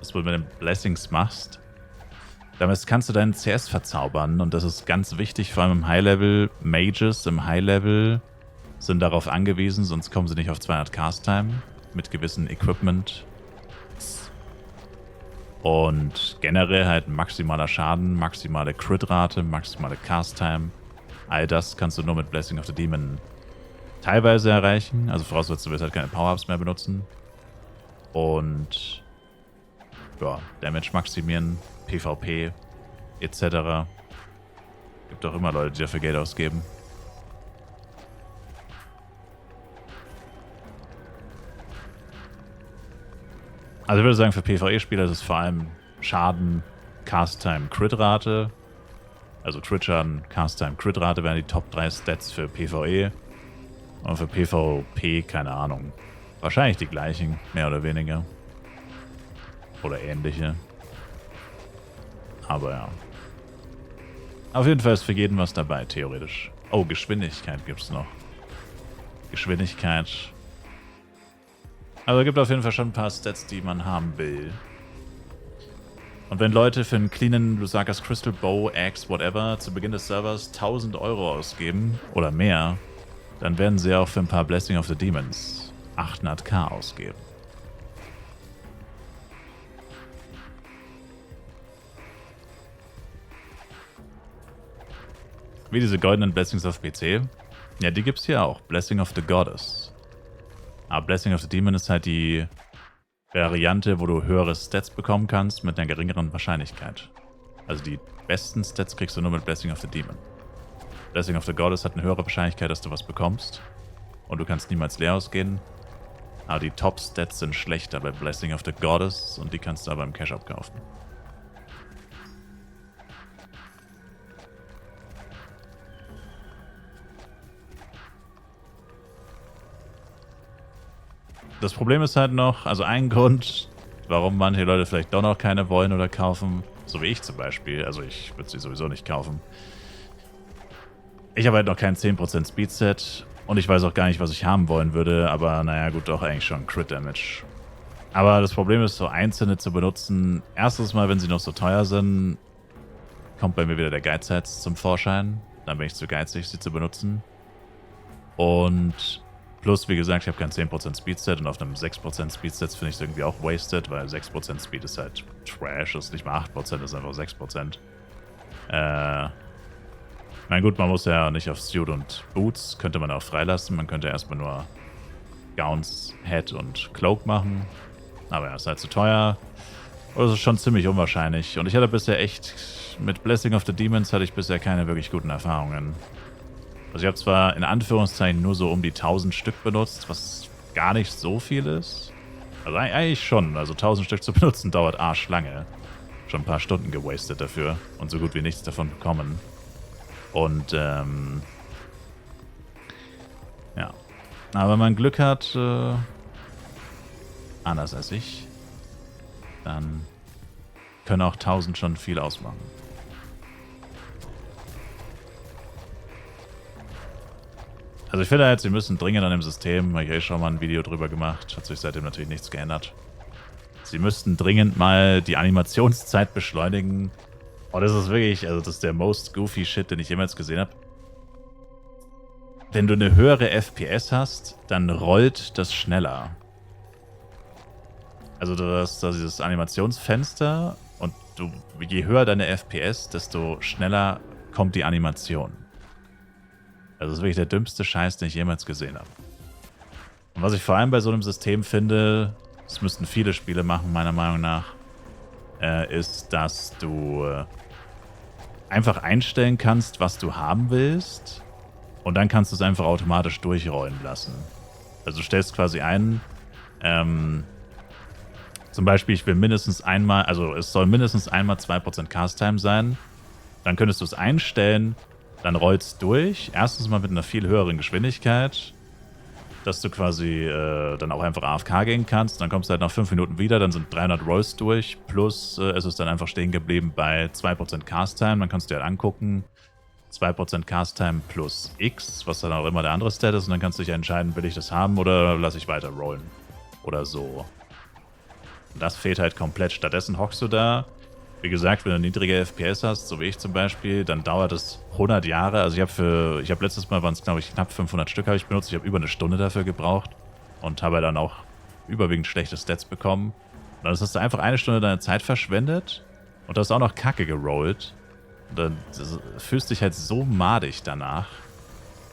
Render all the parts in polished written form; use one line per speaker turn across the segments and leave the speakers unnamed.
was du mit den Blessings machst. Damit kannst du deinen CS verzaubern und das ist ganz wichtig, vor allem im High-Level. Mages im High-Level sind darauf angewiesen, sonst kommen sie nicht auf 200 Cast-Time mit gewissen Equipment. Und generell halt maximaler Schaden, maximale Crit-Rate, maximale Cast-Time. All das kannst du nur mit Blessing of the Demon teilweise erreichen. Also vorausgesetzt, du wirst halt keine Power-Ups mehr benutzen. Und ja, Damage maximieren, PvP etc. Gibt auch immer Leute, die dafür Geld ausgeben. Also ich würde sagen, für PvE-Spieler ist es vor allem Schaden, Cast-Time, Crit-Rate. Also Crit-Schaden, Cast-Time, Crit-Rate wären die Top 3 Stats für PvE. Und für PvP, keine Ahnung. Wahrscheinlich die gleichen, mehr oder weniger. Oder ähnliche. Aber ja. Auf jeden Fall ist für jeden was dabei, theoretisch. Oh, Geschwindigkeit gibt's noch. Geschwindigkeit. Also es gibt auf jeden Fall schon ein paar Stats, die man haben will. Und wenn Leute für einen cleanen Lusakas Crystal Bow, Axe, whatever, zu Beginn des Servers 1000 Euro ausgeben oder mehr, dann werden sie auch für ein paar Blessing of the Demons 800k ausgeben. Wie diese goldenen Blessings of PC. Ja, die gibt's hier auch. Blessing of the Goddess. Aber Blessing of the Demon ist halt die Variante, wo du höhere Stats bekommen kannst mit einer geringeren Wahrscheinlichkeit. Also die besten Stats kriegst du nur mit Blessing of the Demon. Blessing of the Goddess hat eine höhere Wahrscheinlichkeit, dass du was bekommst. Und du kannst niemals leer ausgehen. Aber die Top-Stats sind schlechter bei Blessing of the Goddess und die kannst du aber im Cash-Up kaufen. Das Problem ist halt noch, also ein Grund, warum manche Leute vielleicht doch noch keine wollen oder kaufen, so wie ich zum Beispiel, also ich würde sie sowieso nicht kaufen. Ich habe halt noch kein 10% Speedset und ich weiß auch gar nicht, was ich haben wollen würde, aber naja gut, doch eigentlich schon Crit Damage. Aber das Problem ist, so einzelne zu benutzen, erstens mal, wenn sie noch so teuer sind, kommt bei mir wieder der Geizhals zum Vorschein. Dann bin ich zu geizig, sie zu benutzen. Und plus, wie gesagt, ich habe kein 10% Speedset und auf einem 6% Speedset finde ich es irgendwie auch wasted, weil 6% Speed ist halt Trash, das ist nicht mal 8%, das ist einfach 6%. Na gut, man muss ja nicht auf Suit und Boots, könnte man auch freilassen. Man könnte erstmal nur Gowns, Head und Cloak machen. Aber ja, ist halt zu teuer. Oder es ist schon ziemlich unwahrscheinlich. Und ich hatte bisher echt, mit Blessing of the Demons hatte ich bisher keine wirklich guten Erfahrungen. Also ich habe zwar in Anführungszeichen nur so um die 1000 Stück benutzt, was gar nicht so viel ist. Also eigentlich schon. Also 1000 Stück zu benutzen dauert arschlange. Schon ein paar Stunden gewastet dafür und so gut wie nichts davon bekommen. Und ja. Aber wenn man Glück hat, anders als ich, dann können auch 1000 schon viel ausmachen. Also ich finde halt, sie müssen dringend an dem System, habe ich eh schon mal ein Video drüber gemacht, hat sich seitdem natürlich nichts geändert. Sie müssten dringend mal die Animationszeit beschleunigen. Oh, das ist wirklich, also das ist der most goofy Shit, den ich jemals gesehen habe. Wenn du eine höhere FPS hast, dann rollt das schneller. Also du hast da dieses Animationsfenster und je höher deine FPS, desto schneller kommt die Animation. Also das ist wirklich der dümmste Scheiß, den ich jemals gesehen habe. Und was ich vor allem bei so einem System finde, das müssten viele Spiele machen, meiner Meinung nach, ist, dass du einfach einstellen kannst, was du haben willst und dann kannst du es einfach automatisch durchrollen lassen. Also du stellst quasi ein, zum Beispiel, ich will mindestens einmal, also es soll mindestens einmal 2% Cast-Time sein. Dann könntest du es einstellen, dann rollt es durch. Erstens mal mit einer viel höheren Geschwindigkeit, dass du quasi dann auch einfach AFK gehen kannst. Dann kommst du halt nach 5 Minuten wieder, dann sind 300 Rolls durch. Plus es ist dann einfach stehen geblieben bei 2% Cast-Time. Dann kannst du dir halt angucken, 2% Cast-Time plus X, was dann auch immer der andere Stat ist. Und dann kannst du dich entscheiden, will ich das haben oder lasse ich weiter rollen. Oder so. Und das fehlt halt komplett. Stattdessen hockst du da. Wie gesagt, wenn du niedrige FPS hast, so wie ich zum Beispiel, dann dauert es 100 Jahre. Also ich habe letztes Mal, waren es glaube ich knapp 500 Stück habe ich benutzt. Ich habe über eine Stunde dafür gebraucht und habe dann auch überwiegend schlechte Stats bekommen. Und dann hast du einfach eine Stunde deine Zeit verschwendet und du hast auch noch Kacke gerollt. Und dann fühlst dich halt so madig danach.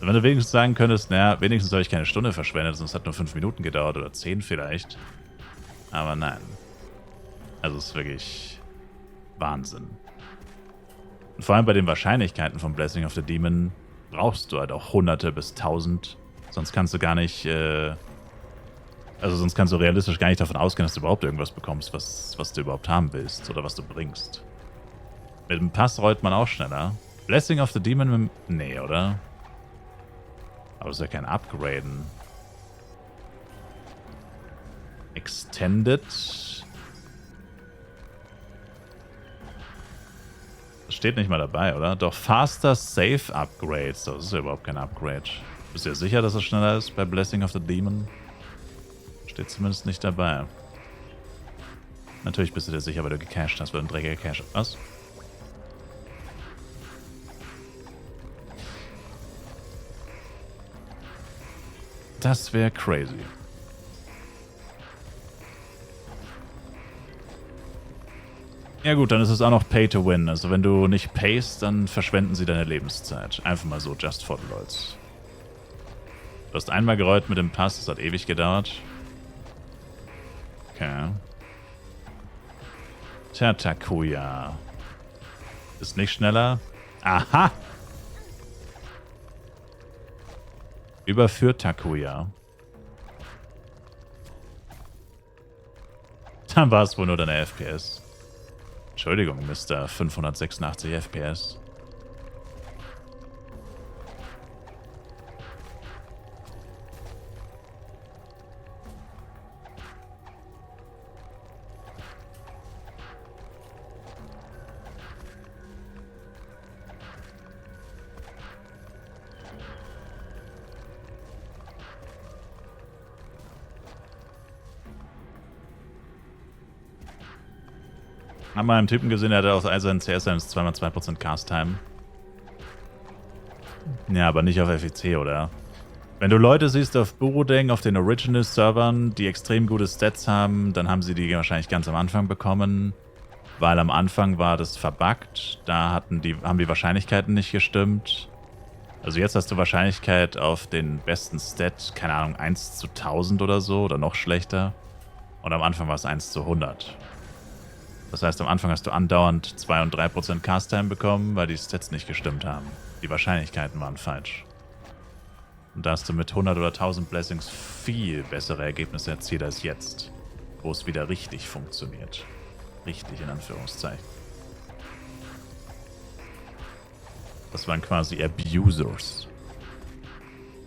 Und wenn du wenigstens sagen könntest, naja, wenigstens habe ich keine Stunde verschwendet, sonst hat nur 5 Minuten gedauert oder 10 vielleicht. Aber nein. Also es ist wirklich Wahnsinn. Und vor allem bei den Wahrscheinlichkeiten von Blessing of the Demon brauchst du halt auch Hunderte bis 1000. Sonst kannst du gar nicht, also sonst kannst du realistisch gar nicht davon ausgehen, dass du überhaupt irgendwas bekommst, was du überhaupt haben willst oder was du bringst. Mit dem Pass rollt man auch schneller. Blessing of the Demon mit dem, nee, oder? Aber das ist ja kein Upgraden. Extended. Das steht nicht mal dabei, oder? Doch Faster Safe Upgrades. Das ist ja überhaupt kein Upgrade. Bist du ja sicher, dass es schneller ist bei Blessing of the Demon? Steht zumindest nicht dabei. Natürlich bist du dir sicher, weil du gecached hast, weil du ein dreckiger Cache. Was? Das wäre crazy. Ja gut, dann ist es auch noch Pay to Win. Also wenn du nicht payst, dann verschwenden sie deine Lebenszeit. Einfach mal so, just for the lolz. Du hast einmal gerollt mit dem Pass, das hat ewig gedauert. Okay. Tatakuya. Ist nicht schneller. Aha! Überführt Takuya. Dann war es wohl nur deine FPS. Entschuldigung, Mr. 586 FPS. Haben wir einen Typen gesehen, der hatte auf all seinen CS 2x2% Cast Time. Ja, aber nicht auf FEC, oder? Wenn du Leute siehst auf Burudeng, auf den Original-Servern, die extrem gute Stats haben, dann haben sie die wahrscheinlich ganz am Anfang bekommen. Weil am Anfang war das verbuggt. Da haben die Wahrscheinlichkeiten nicht gestimmt. Also jetzt hast du Wahrscheinlichkeit auf den besten Stat, keine Ahnung, 1 zu 1000 oder so, oder noch schlechter. Und am Anfang war es 1 zu 100. Das heißt, am Anfang hast du andauernd 2 und 3% Cast-Time bekommen, weil die Stats nicht gestimmt haben. Die Wahrscheinlichkeiten waren falsch. Und da hast du mit 100 oder 1000 Blessings viel bessere Ergebnisse erzielt als jetzt, wo es wieder richtig funktioniert. Richtig in Anführungszeichen. Das waren quasi Abusers.